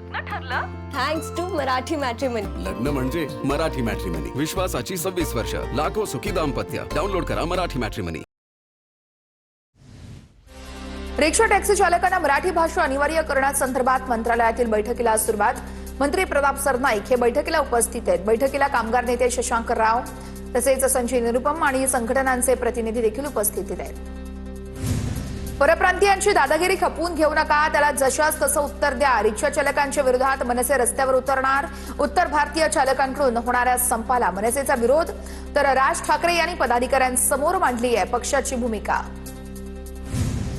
लग्न ठरलं? Thanks to Marathi matrimony. लग्न म्हणजे मराठी मॅट्रिमनी. विश्वासाची 26 वर्ष. लाखो सुखी दाम्पत्य. डाउनलोड करा मराठी मॅट्रिमनी. रिक्षा टॅक्सी चालकांना मराठी भाषा अनिवार्य करण्यासंदर्भात मंत्रालयातील बैठकीला सुरुवात. मंत्री प्रताप सरनाईक हे बैठकीला उपस्थित आहेत. बैठकीला कामगार नेते शशांक राव तसेच संजय निरुपम आणि संघटनांचे प्रतिनिधी देखील उपस्थित आहेत. परप्रांतीयांची दादागिरी खपवून घेऊ नका, त्याला जशास तसं उत्तर द्या. रिक्षा चालकांच्या विरोधात मनसे रस्त्यावर उतरणार. उत्तर भारतीय चालकांकडून होणाऱ्या संपाला मनसेचा विरोध, तर राज ठाकरे यांनी पदाधिकाऱ्यांसमोर मांडली आहे पक्षाची भूमिका.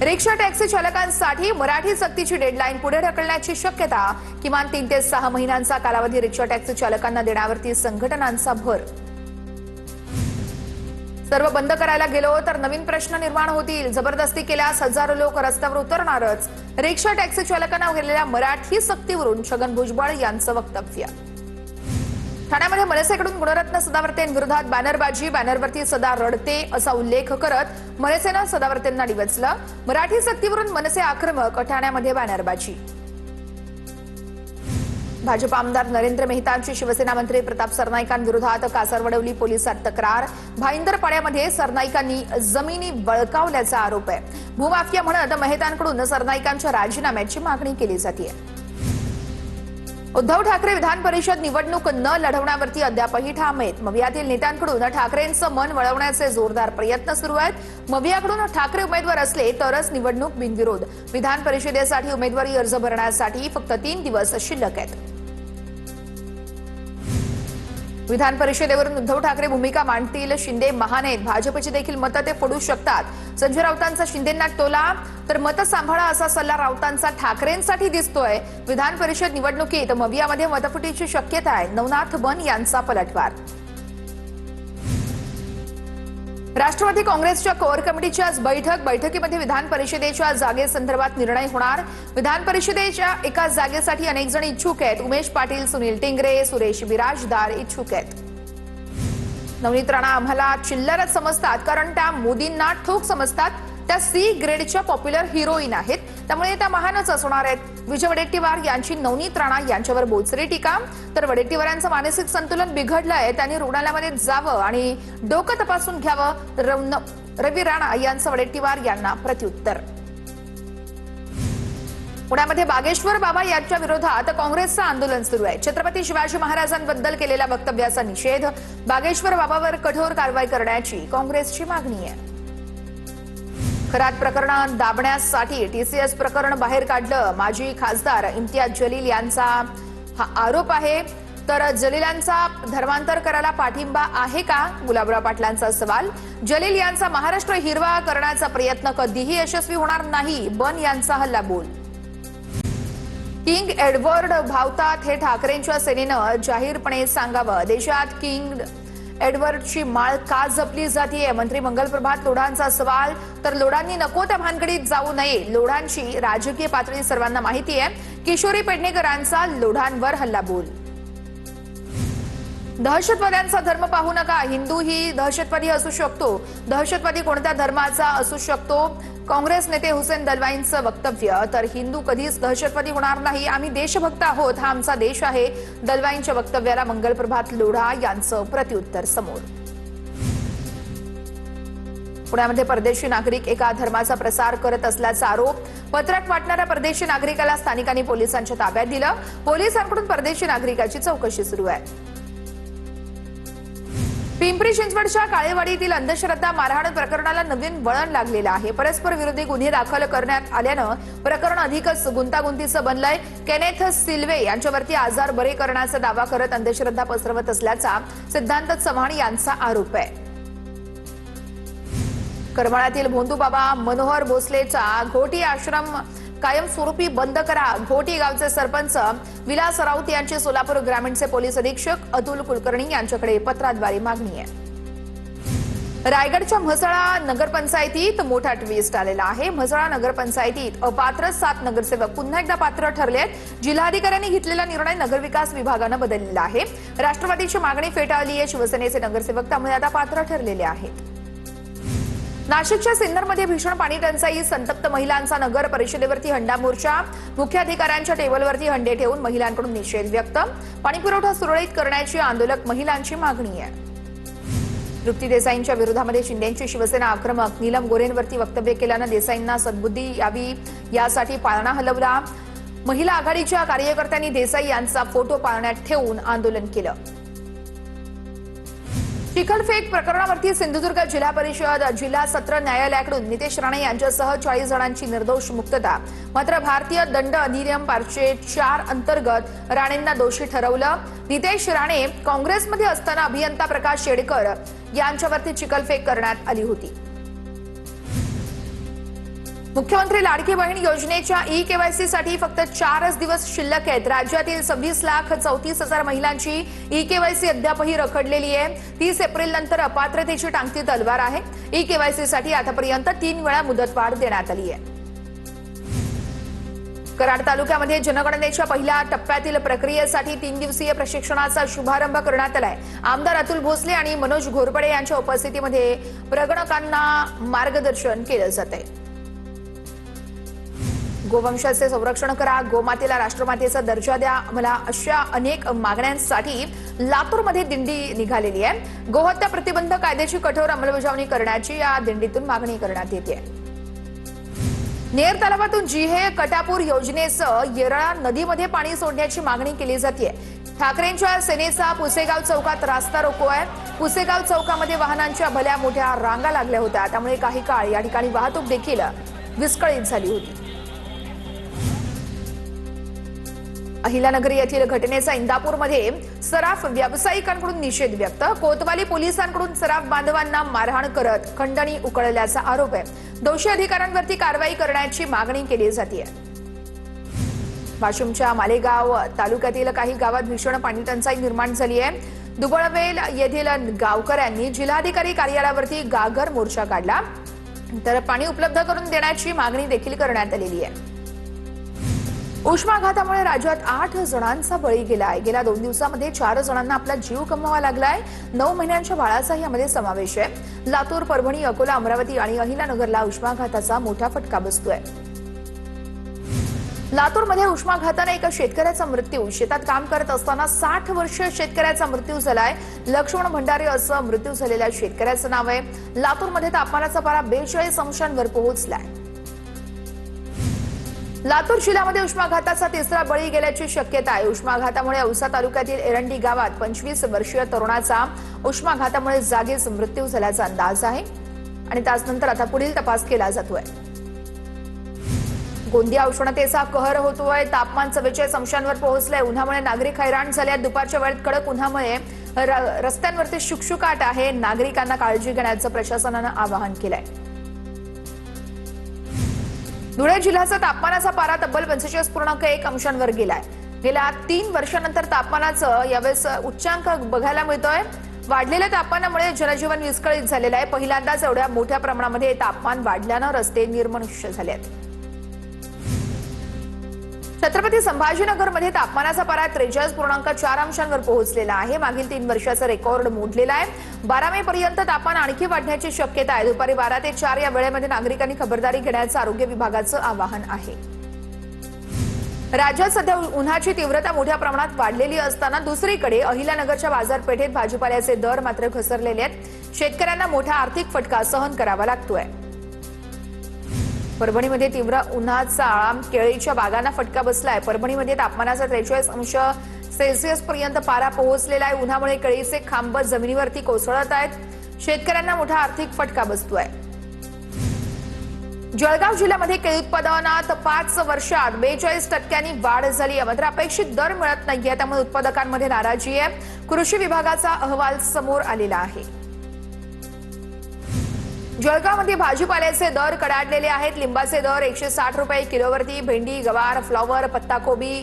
रिक्षा टॅक्सी चालकांसाठी मराठी सक्तीची डेडलाईन पुढे ढकलण्याची शक्यता. किमान 3 ते 6 महिन्यांचा कालावधी रिक्षा टॅक्सी चालकांना देण्यावरती संघटनांचा भर. सर्व बंद करायला गेलो तर नवीन प्रश्न निर्माण होतील. जबरदस्ती केल्यास हजारो लोक रस्त्यावर उतरणारच. रिक्षा टॅक्सी चालकांना गेलेल्या मराठी सक्तीवरून छगन भुजबळ यांचं वक्तव्य. ठाण्यामध्ये मनसेकडून गुणरत्न सदावर्तेंविरोधात बॅनरबाजी. बॅनरवरती सदा रडते असा उल्लेख करत मनसेनं सदावर्तेंना डिवचलं. मराठी सक्तीवरून मनसे आक्रमक. ठाण्यामध्ये बॅनरबाजी. भाजप आमदार नरेंद्र मेहतांची शिवसेना मंत्री प्रताप सरनाईकांविरोधात कासारवडवली पोलिसात तक्रार. भाईंदर पाड्यामध्ये सरनाईकांनी जमिनी बळकावल्याचा आरोप आहे. भूमाफिया म्हणत मेहतांकडून सरनाईकांच्या राजीनाम्याची मागणी केली जाते. उद्धव ठाकरे विधान परिषद निवडणूक न लढवण्यावरती अद्यापही ठाम आहेत. मवियातील नेत्यांकडून ठाकरेंचं मन वळवण्याचे जोरदार प्रयत्न सुरू आहेत. मवियाकडून ठाकरे उमेदवार असले तरच निवडणूक बिनविरोध. विधान परिषदेसाठी उमेदवारी अर्ज भरण्यासाठी फक्त 3 दिवस शिल्लक आहेत. विधान परिषदेवरून उद्धव ठाकरे भूमिका मांडतील. शिंदे महान आहेत. भाजपची देखील मतं ते फोडू शकतात. संजय राऊतांचा शिंदेंना टोला, तर मतं सांभाळा असा सल्ला राऊतांचा ठाकरेंसाठी दिसतोय. विधान परिषद निवडणुकीत मवियामध्ये मतफुटीची शक्यता आहे. नवनाथ बन यांचा पलटवार. राष्ट्रवादी काँग्रेसच्या कोअर कमिटीची आज बैठकीमध्ये विधान परिषदेच्या जागेसंदर्भात निर्णय होणार. विधान परिषदेच्या एका जागेसाठी अनेक जण इच्छुक आहेत. उमेश पाटील, सुनील टिंगरे, सुरेश बिराजदार इच्छुक आहेत. नवनीत राणा आम्हाला चिल्लरच समजतात, कारण त्या मोदींना ठोक समजतात. त्या सी ग्रेडच्या पॉप्युलर हिरोईन आहेत, त्यामुळे त्या महानच असणार आहेत. विजय वडेट्टीवार यांची नवनीत राणा यांच्यावर बोचरी टीका. तर वडेट्टीवारांचं मानसिक संतुलन बिघडलंय, त्यांनी रुग्णालयामध्ये जावं आणि डोकं तपासून घ्यावं. रवी राणा यांचं वडेट्टीवार यांना प्रत्युत्तर. पुण्यामध्ये बागेश्वर बाबा यांच्या विरोधात काँग्रेसचं आंदोलन सुरू आहे. छत्रपती शिवाजी महाराजांबद्दल केलेल्या वक्तव्याचा निषेध. बागेश्वर बाबावर कठोर कारवाई करण्याची काँग्रेसची मागणी आहे. खरात प्रकरण दाबण्यासाठी टीसीएस प्रकरण बाहेर काढलं. माजी खासदार इम्तियाज जलील यांचा हा आरोप आहे. तर जलीलांचा धर्मांतर करायला पाठिंबा आहे का? गुलाबराव पाटलांचा सवाल. जलील यांचा महाराष्ट्र हिरवा करण्याचा प्रयत्न कधीही यशस्वी होणार नाही. बन यांचा हल्लाबोल. किंग एडवर्ड भावतात हे ठाकरेंच्या सेनेनं जाहीरपणे सांगावं. देशात किंग एडवर्डची माळ का जपली जातीये? मंत्री मंगलप्रभात लोढांचा सवाल. तर लोढांनी नको त्या भानगडीत जाऊ नये. लोढांची राजकीय पातळी सर्वांना माहिती आहे. किशोरी पेडणेकरांचा लोढांवर हल्लाबोल. दहशतवाद्यांचा धर्म पाहू नका. हिंदू ही दहशतवादी असू शकतो. दहशतवादी कोणत्या धर्माचा असू शकतो? काँग्रेस नेते हुसेन दलवाईंचं वक्तव्य. तर हिंदू कधीच दहशतवादी होणार नाही. आम्ही देशभक्त आहोत. हा आमचा देश आहे. दलवाईंच्या वक्तव्याला मंगलप्रभात लोढा यांचं प्रत्युत्तर समोर. पुण्यामध्ये परदेशी नागरिक एका धर्माचा प्रसार करत असल्याचा आरोप. पत्रात वाटणाऱ्या परदेशी नागरिकाला स्थानिकांनी पोलिसांच्या ताब्यात दिलं. पोलिसांकडून परदेशी नागरिकाची चौकशी सुरू आहे. पिंपरी चिंचवडच्या काळेवाडीतील अंधश्रद्धा मारहाण प्रकरणाला नवीन वळण लागलेलं आहे. परस्पर विरोधी गुन्हे दाखल करण्यात आल्यानं प्रकरण अधिकच गुंतागुंतीचं बनलंय. केनेथ सिल्वे यांच्यावरती आजार बरे करण्याचा दावा करत अंधश्रद्धा पसरवत असल्याचा सिद्धांत चव्हाण यांचा आरोप आहे. करमाळ्यातील भोंदूबाबा मनोहर भोसलेचा घोटी आश्रम कायमस्वरूपी बंद करा. घोटी गावचे सरपंच विलास राऊत यांची सोलापूर ग्रामीणचे पोलीस अधीक्षक अतुल कुलकर्णी यांच्याकडे पत्राद्वारे मागणी आहे. रायगडच्या म्हसळा नगरपंचायतीत मोठा ट्विस्ट आलेला आहे. म्हसळा नगरपंचायतीत अपात्र 7 नगरसेवक पुन्हा एकदा पात्र ठरले आहेत. जिल्हाधिकाऱ्यांनी घेतलेला निर्णय नगरविकास विभागानं बदललेला आहे. राष्ट्रवादीची मागणी फेटाळली आहे. शिवसेनेचे नगरसेवक त्यामुळे आता पात्र ठरलेले आहेत. नाशिकच्या सिन्नरमध्ये भीषण पाणी टंचाई, संतप्त महिलांचा नगर परिषदेवरती हंडा मोर्चा, मुख्य अधिकाऱ्यांच्या टेबलवरती हंडे ठेवून महिलांकडून निषेध व्यक्त, पाणीपुरवठा सुरळीत करण्याची आंदोलक महिलांची मागणी आहे. तृप्ती देसाईंच्या विरोधामध्ये शिंदेची शिवसेना आक्रमक, नीलम गोरेंवरती वक्तव्य केल्यानं देसाईंना सद्बुद्धी यावी यासाठी पाळणा हलवला. महिला आघाडीच्या कार्यकर्त्यांनी देसाई यांचा फोटो पाळण्यात ठेवून आंदोलन केलं. चिखलफेक प्रकरणावरती सिंधुदुर्ग जिल्हा परिषद जिल्हा सत्र न्यायालयाकडून नितेश राणे यांच्यासह 40 जणांची निर्दोष मुक्तता. मात्र भारतीय दंड अधिनियम 504 अंतर्गत राणेंना दोषी ठरवलं. नितेश राणे काँग्रेसमध्ये असताना अभियंता प्रकाश शेडकर यांच्यावरती चिखलफेक करण्यात आली होती. मुख्यमंत्री लाडकी बहीण योजनेच्या ई-केवायसी साठी फक्त 4 दिवस शिल्लक आहेत. राज्यातील 26,34,000 महिलांची ई-केवायसी अद्यापही रखडलेली आहे. 30 एप्रिल नंतर अपात्रतेची टांगती तलवार आहे. ई-केवायसी साठी आतापर्यंत 3 वेळा मुदतवाढ देण्यात आली आहे. कराड तालुक्यामध्ये जनगणनेच्या पहिल्या टप्प्यातील प्रक्रियेसाठी 3 दिवसीय प्रशिक्षणाचा शुभारंभ करण्यात आलाय. आमदार अतुल भोसले आणि मनोज घोरपडे यांच्या उपस्थितीमध्ये प्रगणकांना मार्गदर्शन केलं जात आहे. गोवंशाचे संरक्षण करा, गोमातेला राष्ट्रमातेचा दर्जा द्या, मला अशा अनेक मागण्यांसाठी लातूरमध्ये दिंडी निघालेली आहे. गोहत्या प्रतिबंध कायद्याची कठोर अंमलबजावणी करण्याची या दिंडीतून मागणी करण्यात येते. नेर तलावातून जिहे कटापूर योजनेसह येरळा नदीमध्ये पाणी सोडण्याची मागणी केली जाते. ठाकरेंच्या सेनेचा पुसेगाव चौकात रास्ता रोको आहे. पुसेगाव चौकामध्ये वाहनांच्या भल्या मोठ्या रांगा लागल्या होत्या, त्यामुळे काही काळ या ठिकाणी वाहतूक देखील विस्कळीत झाली होती. अहिल्यानगर येथील घटनेचा इंदापूरमध्ये सराफ व्यावसायिकांकडून निषेध व्यक्त. कोतवाली पोलिसांकडून सराफ बांधवांना मारहाण करत खंडणी उकळल्याचा आरोप आहे. दोषी अधिकाऱ्यांवरती कारवाई करण्याची मागणी केली जाते. वाशिमच्या मालेगाव तालुक्यातील काही गावात भीषण पाणी टंचाई निर्माण झाली आहे. दुबळवेल येथील गावकऱ्यांनी जिल्हाधिकारी कार्यालयावरती गागर मोर्चा काढला, तर पाणी उपलब्ध करून देण्याची मागणी देखील करण्यात आलेली आहे. उष्माघातामुळे राज्यात 8 जणांचा बळी गेलाय. गेल्या 2 दिवसांमध्ये 4 जणांना आपला जीव गमवावा लागलाय. 9 महिन्यांच्या बाळाचाही यामध्ये समावेश आहे. लातूर, परभणी, अकोला, अमरावती आणि अहिल्यानगरला उष्माघाताचा मोठा फटका बसतोय. लातूरमध्ये उष्माघाताने एका शेतकऱ्याचा मृत्यू. शेतात काम करत असताना 60 वर्षीय शेतकऱ्याचा मृत्यू झालाय. लक्ष्मण भंडारी असं मृत्यू झालेल्या शेतकऱ्याचं नाव आहे. लातूरमध्ये तापमानाचा पारा 42 अंशांवर पोहोचलाय. लातूर जिल्ह्यामध्ये उष्माघाताचा 3रा बळी गेल्याची शक्यता आहे. उष्माघातामुळे औसा तालुक्यातील एरंडी गावात 25 वर्षीय तरुणाचा उष्माघातामुळे जागीच मृत्यू झाल्याचा अंदाज आहे आणि त्यानंतर आता पुढील तपास केला जातोय. गोंदिया उष्णतेचा कहर होतोय. तापमान 44 अंशांवर पोहोचलंय. उन्हामुळे नागरिक हैराण झाले. दुपारच्या वेळेत कडक उन्हामुळे रस्त्यांवरती शुकशुकाट आहे. नागरिकांना काळजी घेण्याचं प्रशासनानं आवाहन केलंय. धुळे जिल्ह्याचा तापमानाचा पारा तब्बल 45.1 अंशांवर गेलाय. गेल्या 3 वर्षांनंतर तापमानाचं यावेळेस उच्चांक बघायला मिळतोय. वाढलेल्या तापमानामुळे जनजीवन विस्कळीत झालेलं आहे. पहिल्यांदाच एवढ्या मोठ्या प्रमाणामध्ये तापमान वाढल्यानं रस्ते निर्मनुष्य झाले आहेत. छत्रपती संभाजीनगरमध्ये तापमानाचा पारा 43.4 अंशांवर पोहोचलेला आहे. मागील 3 वर्षाचा रेकॉर्ड मोडलेला आहे. 12 मे पर्यंत तापमान आणखी वाढण्याची शक्यता आहे. दुपारी 12 ते 4 या वेळेमध्ये नागरिकांनी खबरदारी घेण्याचं आरोग्य विभागाचं आवाहन आहे. राज्यात सध्या उन्हाची तीव्रता मोठ्या प्रमाणात वाढलेली असताना दुसरीकडे अहिल्यानगरच्या बाजारपेठेत भाजीपाल्याचे दर मात्र घसरलेले आहेत. शेतकऱ्यांना मोठा आर्थिक फटका सहन करावा लागतोय. परभणीमध्ये तीव्र उन्हाचा केळीच्या बागांना फटका बसलाय. परभणीमध्ये तापमानाचा 43 अंश सेल्सिअस पर्यंत पारा पोहोचलेला आहे. उन्हामुळे केळीचे खांब जमिनीवरती कोसळत आहेत. शेतकऱ्यांना मोठा आर्थिक फटका बसतोय. जळगाव जिल्ह्यामध्ये केळी उत्पादनात 5 वर्षात 42% वाढ झाली आहे. मात्र अपेक्षित दर मिळत नाहीये, त्यामुळे उत्पादकांमध्ये नाराजी आहे. कृषी विभागाचा अहवाल समोर आलेला आहे. जळगावमध्ये भाजीपाल्याचे दर कडाडलेले आहेत. लिंबाचे दर 160 रुपये किलोवरती, भेंडी, गवार, फ्लॉवर, पत्ताकोबी,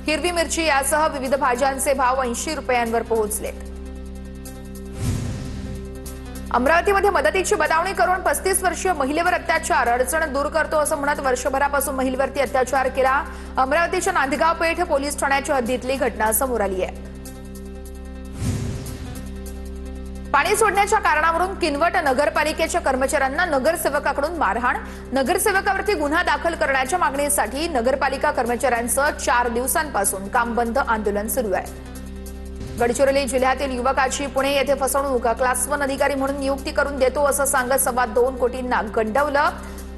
हिरवी मिरची यासह विविध भाज्यांचे भाव 80 रुपयांवर पोहोचलेत. अमरावतीमध्ये मदतीची बतावणी करून 35 वर्षीय महिलेवर अत्याचार. अडचण दूर करतो असं म्हणत वर्षभरापासून महिलेवरती अत्याचार केला. अमरावतीच्या नांदगाव पेठ पोलीस ठाण्याच्या हद्दीतली घटना समोर आली आहे. पाणी सोडण्याच्या कारणावरून किनवट नगरपालिकेच्या कर्मचाऱ्यांना नगरसेवकाकडून मारहाण, नगरसेवकावरती गुन्हा दाखल करण्याच्या मागणीसाठी नगरपालिका कर्मचाऱ्यांचं 4 दिवसांपासून काम बंद आंदोलन सुरू आहे. गडचिरोली जिल्ह्यातील युवकाची पुणे येथे फसवणूक, क्लास 1 अधिकारी म्हणून नियुक्ती करून देतो असं सांगत 2.25 कोटींना गंडवलं,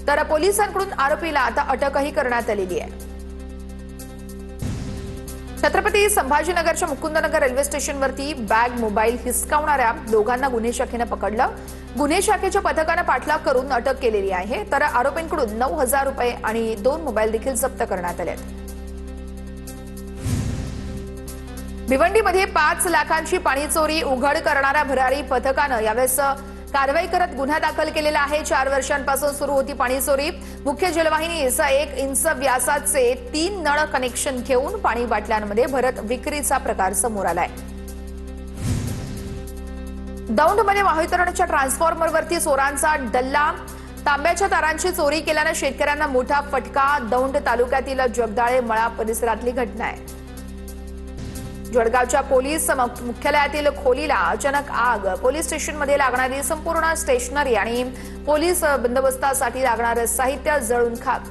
तर पोलिसांकडून आरोपीला आता अटकही करण्यात आलेली आहे. छत्रपती संभाजीनगरच्या मुकुंदनगर रेल्वे स्टेशनवरती बॅग मोबाईल हिसकावणाऱ्या दोघांना गुन्हे शाखेनं पकडलं. गुन्हे शाखेच्या पथकानं पाठलाग करून अटक केलेली आहे, तर आरोपींकडून 9,000 रुपये आणि 2 मोबाईल देखील जप्त करण्यात आले. भिवंडीमध्ये 5 लाखांची पाणी चोरी उघड करणाऱ्या भरारी पथकानं यावेळेस कारवाई करत गुन्हा दाखल केलेला आहे. 4 वर्षांपासून सुरू होती पाणी चोरी. मुख्य जलवाहिनीचा 1 इंच व्यासाचे 3 नळ कनेक्शन घेऊन पाणी बाटल्यांमध्ये भरत विक्रीचा प्रकार समोर आलाय. दौंडमध्ये महावितरणच्या ट्रान्सफॉर्मरवरती चोरांचा डल्ला, तांब्याच्या तारांची चोरी केल्यानं शेतकऱ्यांना मोठा फटका. दौंड तालुक्यातील जगदाळे मळा परिसरातली घटना आहे. जळगावच्या पोलीस मुख्यालयातील खोलीला अचानक आग, पोलीस स्टेशनमध्ये लागणारी संपूर्ण स्टेशनरी आणि पोलीस बंदोबस्तासाठी लागणारं साहित्य जळून खाक.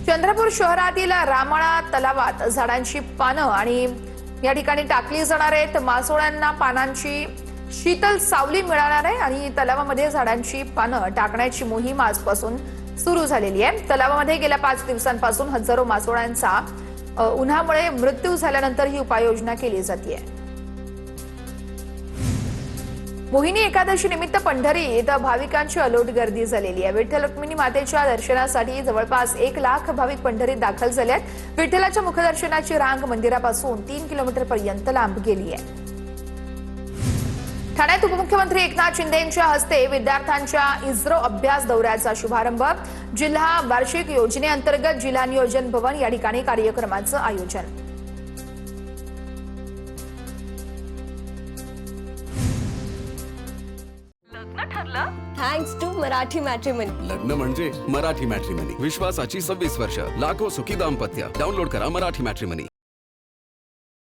चंद्रपूर शहरातील रामाळा तलावात झाडांची पानं आणि या ठिकाणी टाकली जाणार आहेत. मासोळ्यांना पानांची शीतल सावली मिळणार आहे आणि तलावामध्ये झाडांची पानं टाकण्याची मोहीम आजपासून सुरू झालेली आहे. तलावामध्ये गेल्या 5 दिवसांपासून हजारो मासोळ्यांचा उन्हामुळे मृत्यू झाल्यानंतर ही उपाययोजना केली जाते. मोहिनी एकादशी निमित्त पंढरी इथं भाविकांची अलोट गर्दी झालेली आहे. विठ्ठल रुक्मिणी मातेच्या दर्शनासाठी जवळपास 1 लाख भाविक पंढरीत दाखल झाले आहेत. विठ्ठलाच्या मुखदर्शनाची रांग मंदिरापासून 3 किलोमीटर पर्यंत लांब गेली आहे. ठाण्यात उपमुख्यमंत्री एकनाथ शिंदे यांच्या हस्ते विद्यार्थ्यांच्या इस्रो अभ्यास दौऱ्याचा शुभारंभ. जिल्हा वार्षिक योजनेअंतर्गत जिल्हा नियोजन भवन या ठिकाणी कार्यक्रमाचं आयोजन. लग्न ठरलं? Thanks to Marathi matrimony. लग्न म्हणजे मराठी मॅट्रिमनी. विश्वासाची 26 वर्ष, लाखो सुखी दाम्पत्य. डाउनलोड करा मराठी मॅट्रिमनी.